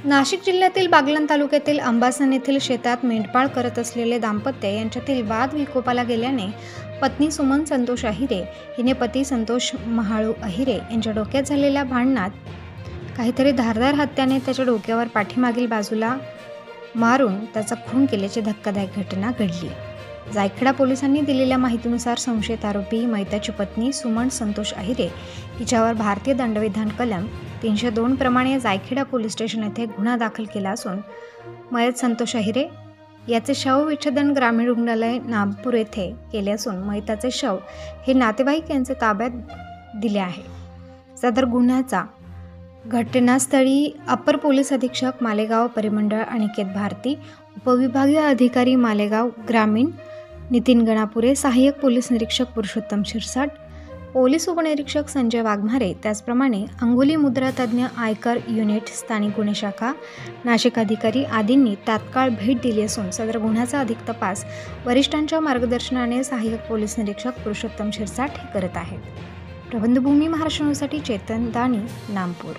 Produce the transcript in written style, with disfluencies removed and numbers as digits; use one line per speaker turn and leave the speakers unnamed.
नाशिक जिल्ह्यातील बागलाण तालुक्यातील अंबासन येथील शेतात मेंढपाळ करत असलेले दाम्पत्य यांच्यातील वाद विकोपाला गेल्याने पत्नी सुमन संतोष अहिरे हिने पती संतोष महाळू अहिरे यांच्या डोक्यात झालेल्या भांडणात काहीतरी धारदार हत्याने त्याच्या डोक्यावर पाठीमागील बाजूला मारून त्याचा खून केल्याची धक्कादायक घटना घडली। जायखेडा पोलिसांनी दिलेल्या माहितीनुसार संशयित आरोपी मैताची पत्नी सुमन संतोष अहिरे हिच्यावर भारतीय दंडविधान कलम 302 प्रमाणे जायखेडा पोलीस स्टेशन येथे गुन्हा दाखल केला असून मयत संतोष अहिरे याचे शवविच्छेदन ग्रामीण रुग्णालय नागपूर येथे केले असून मयताचे शव हे नातेवाईक यांचे ताब्यात दिले आहे। सदर गुन्ह्याचा घटनास्थळी अपर पोलीस अधीक्षक मालेगाव परिमंडळ अनिकेत भारती, उपविभागीय अधिकारी मालेगाव ग्रामीण नितीन गणापुरे, सहाय्यक पोलीस निरीक्षक पुरुषोत्तम शिरसाट, पोलीस उपनिरीक्षक संजय वाघमारे, त्याचप्रमाणे अंगुली मुद्रा तज्ञ आयकर युनिट स्थानिक गुन्हे शाखा नाशिक अधिकारी आदींनी तात्काळ भेट दिली असून सदर गुन्ह्याचा अधिक तपास वरिष्ठांच्या मार्गदर्शनाने सहाय्यक पोलीस निरीक्षक पुरुषोत्तम शिरसाट हे करत आहेत। प्रबंधभूमी महाराष्ट्रासाठी चेतन दाणी, नागपूर।